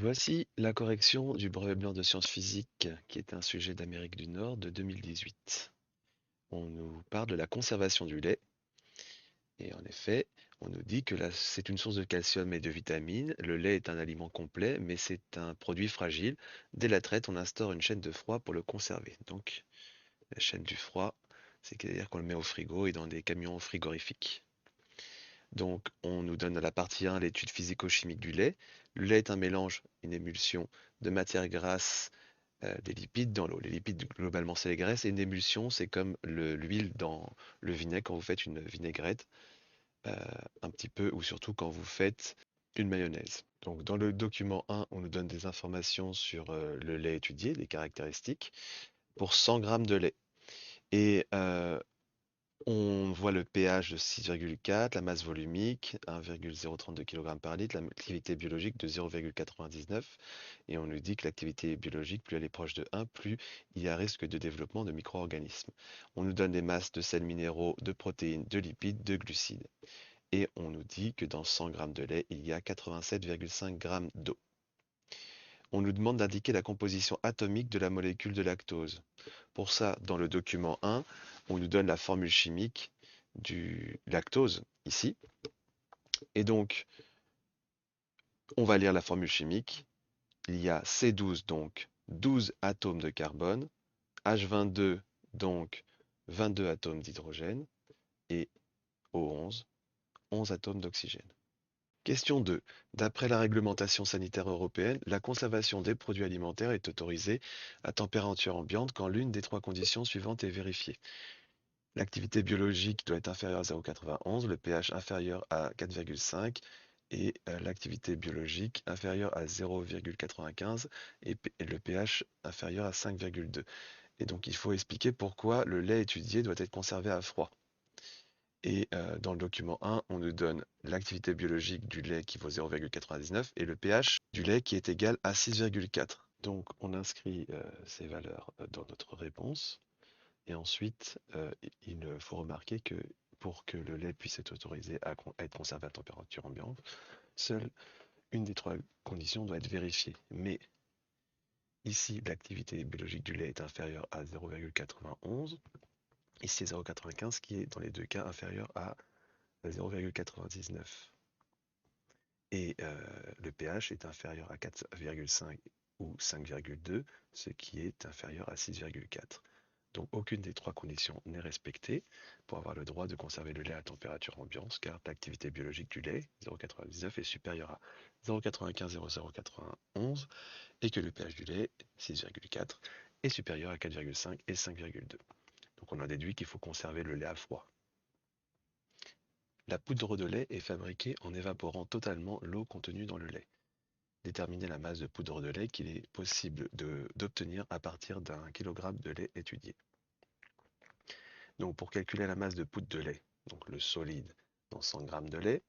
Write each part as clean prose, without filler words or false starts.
Voici la correction du brevet blanc de sciences physiques, qui est un sujet d'Amérique du Nord de 2018. On nous parle de la conservation du lait, et en effet, on nous dit que c'est une source de calcium et de vitamines. Le lait est un aliment complet, mais c'est un produit fragile. Dès la traite, on instaure une chaîne de froid pour le conserver. Donc, la chaîne du froid, c'est-à-dire qu'on le met au frigo et dans des camions frigorifiques. Donc, on nous donne à la partie 1 l'étude physico-chimique du lait. Le lait est un mélange, une émulsion de matières grasses, des lipides dans l'eau. Les lipides, globalement, c'est les graisses. Et une émulsion, c'est comme l'huile dans le vinaigre quand vous faites une vinaigrette, euh, un petit peu, ou surtout quand vous faites une mayonnaise. Donc, dans le document 1, on nous donne des informations sur le lait étudié, des caractéristiques, pour 100 grammes de lait. Et on voit le pH de 6,4, la masse volumique 1,032 kg par litre, l'activité biologique de 0,99, et on nous dit que l'activité biologique, plus elle est proche de 1, plus il y a risque de développement de micro-organismes. On nous donne des masses de sels minéraux, de protéines, de lipides, de glucides, et on nous dit que dans 100 grammes de lait, il y a 87,5 grammes d'eau. On nous demande d'indiquer la composition atomique de la molécule de lactose. Pour ça, dans le document 1, on nous donne la formule chimique du lactose, ici. Et donc, on va lire la formule chimique. Il y a C12, donc 12 atomes de carbone, H22, donc 22 atomes d'hydrogène, et O11, 11 atomes d'oxygène. Question 2. D'après la réglementation sanitaire européenne, la conservation des produits alimentaires est autorisée à température ambiante quand l'une des trois conditions suivantes est vérifiée. L'activité biologique doit être inférieure à 0,91, le pH inférieur à 4,5 et l'activité biologique inférieure à 0,95 et le pH inférieur à 5,2. Et donc il faut expliquer pourquoi le lait étudié doit être conservé à froid. Et dans le document 1, on nous donne l'activité biologique du lait qui vaut 0,99 et le pH du lait qui est égal à 6,4. Donc on inscrit ces valeurs dans notre réponse. Et ensuite, il faut remarquer que pour que le lait puisse être autorisé à être conservé à température ambiante, seule une des trois conditions doit être vérifiée. Mais ici, l'activité biologique du lait est inférieure à 0,91. Ici, 0,95 qui est dans les deux cas inférieur à 0,99. Et le pH est inférieur à 4,5 ou 5,2, ce qui est inférieur à 6,4. Donc aucune des trois conditions n'est respectée pour avoir le droit de conserver le lait à température ambiante, car l'activité biologique du lait, 0,99, est supérieure à 0,95, 0,091, et que le pH du lait, 6,4, est supérieur à 4,5 et 5,2. Donc on a déduit qu'il faut conserver le lait à froid. La poudre de lait est fabriquée en évaporant totalement l'eau contenue dans le lait. Déterminer la masse de poudre de lait qu'il est possible d'obtenir à partir d'un kilogramme de lait étudié. Donc pour calculer la masse de poudre de lait, donc le solide dans 100 g de lait,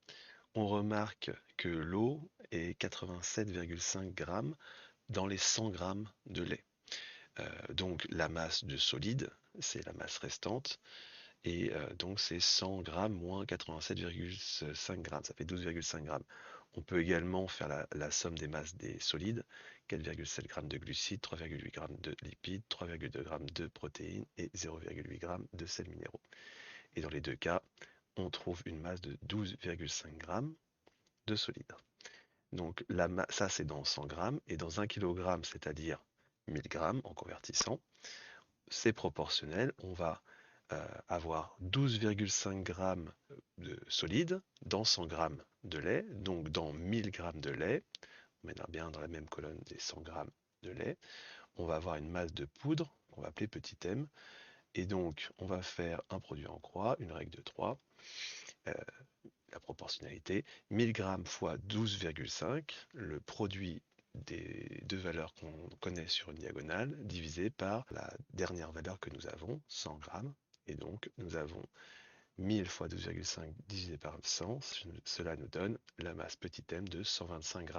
on remarque que l'eau est 87,5 g dans les 100 g de lait. Donc la masse de solide, c'est la masse restante, et donc c'est 100 g moins 87,5 g, ça fait 12,5 g. On peut également faire la somme des masses des solides, 4,7 g de glucides, 3,8 g de lipides, 3,2 g de protéines et 0,8 g de sels minéraux. Et dans les deux cas, on trouve une masse de 12,5 g de solide. Donc ça c'est dans 100 g, et dans 1 kg, c'est-à-dire 1000 g en convertissant, c'est proportionnel. On va avoir 12,5 g de solide dans 100 g de lait, donc dans 1000 g de lait, on mettra bien dans la même colonne des 100 g de lait, on va avoir une masse de poudre qu'on va appeler petit m, et donc on va faire un produit en croix, une règle de 3, la proportionnalité, 1000 g fois 12,5, le produit des deux valeurs qu'on connaît sur une diagonale, divisé par la dernière valeur que nous avons, 100 g, et donc nous avons 1000 fois 12,5 divisé par 100, cela nous donne la masse petit m de 125 g.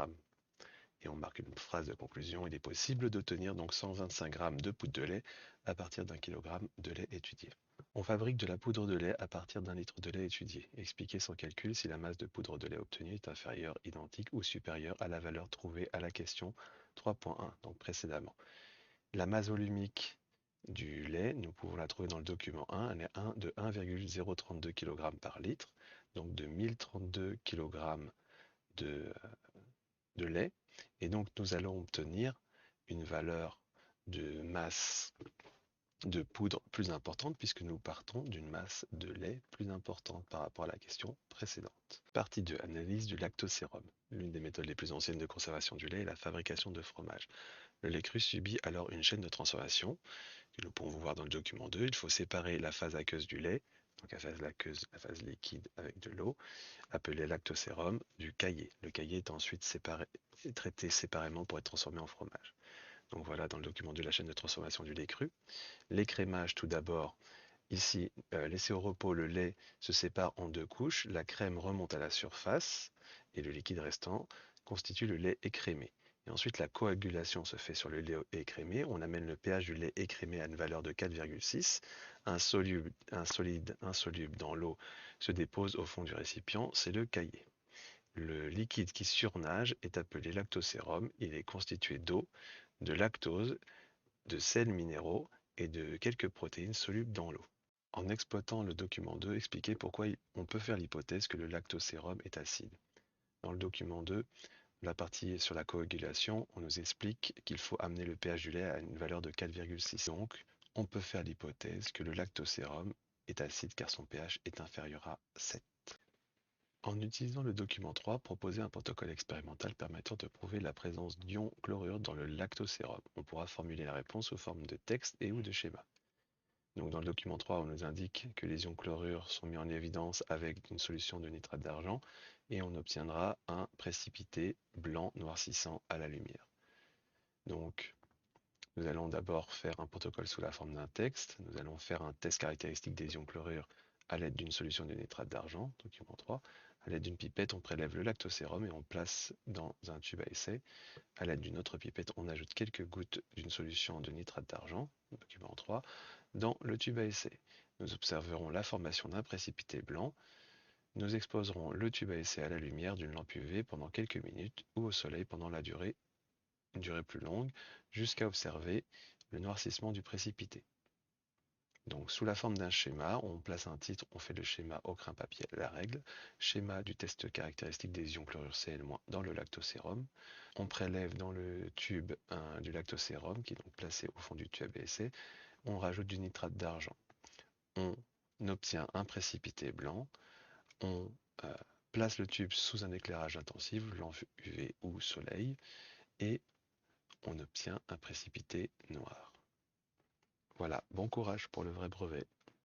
Et on marque une phrase de conclusion, il est possible d'obtenir donc 125 g de poudre de lait à partir d'un kilogramme de lait étudié. On fabrique de la poudre de lait à partir d'un litre de lait étudié. Expliquez sans calcul si la masse de poudre de lait obtenue est inférieure, identique ou supérieure à la valeur trouvée à la question 3.1, donc précédemment. La masse volumique du lait, nous pouvons la trouver dans le document 1, elle est de 1,032 kg par litre, donc de 1032 kg de, de lait. Et donc nous allons obtenir une valeur de masse de poudre plus importante puisque nous partons d'une masse de lait plus importante par rapport à la question précédente. Partie 2. Analyse du lactosérum. L'une des méthodes les plus anciennes de conservation du lait est la fabrication de fromage. Le lait cru subit alors une chaîne de transformation que nous pouvons voir dans le document 2. Il faut séparer la phase aqueuse du lait, donc la phase aqueuse, la phase liquide avec de l'eau, appelée lactosérum, du caillé. Le caillé est ensuite traité séparément pour être transformé en fromage. Donc voilà dans le document 2 la chaîne de transformation du lait cru. L'écrémage tout d'abord. Ici, laissé au repos, le lait se sépare en deux couches, la crème remonte à la surface et le liquide restant constitue le lait écrémé. Et ensuite, la coagulation se fait sur le lait écrémé. On amène le pH du lait écrémé à une valeur de 4,6. Un solide insoluble dans l'eau se dépose au fond du récipient, c'est le caillé. Le liquide qui surnage est appelé lactosérum. Il est constitué d'eau, de lactose, de sels minéraux et de quelques protéines solubles dans l'eau. En exploitant le document 2, expliquez pourquoi on peut faire l'hypothèse que le lactosérum est acide. Dans le document 2, la partie sur la coagulation, on nous explique qu'il faut amener le pH du lait à une valeur de 4,6. Donc, on peut faire l'hypothèse que le lactosérum est acide car son pH est inférieur à 7. En utilisant le document 3, proposez un protocole expérimental permettant de prouver la présence d'ions chlorure dans le lactosérum. On pourra formuler la réponse sous forme de texte et ou de schéma. Donc dans le document 3, on nous indique que les ions chlorure sont mis en évidence avec une solution de nitrate d'argent et on obtiendra un précipité blanc noircissant à la lumière. Donc nous allons d'abord faire un protocole sous la forme d'un texte. Nous allons faire un test caractéristique des ions chlorure à l'aide d'une solution de nitrate d'argent, document 3. À l'aide d'une pipette, on prélève le lactosérum et on place dans un tube à essai. À l'aide d'une autre pipette, on ajoute quelques gouttes d'une solution de nitrate d'argent, document 3, dans le tube à essai. Nous observerons la formation d'un précipité blanc. Nous exposerons le tube à essai à la lumière d'une lampe UV pendant quelques minutes ou au soleil pendant une durée plus longue, jusqu'à observer le noircissement du précipité. Donc sous la forme d'un schéma, on place un titre, on fait le schéma au crin papier à la règle, schéma du test caractéristique des ions chlorure Cl- dans le lactosérum. On prélève dans le tube du lactosérum qui est donc placé au fond du tube à essai. On rajoute du nitrate d'argent. On obtient un précipité blanc. On euh, place le tube sous un éclairage intensif, lampe UV ou soleil, et on obtient un précipité noir. Voilà, bon courage pour le vrai brevet.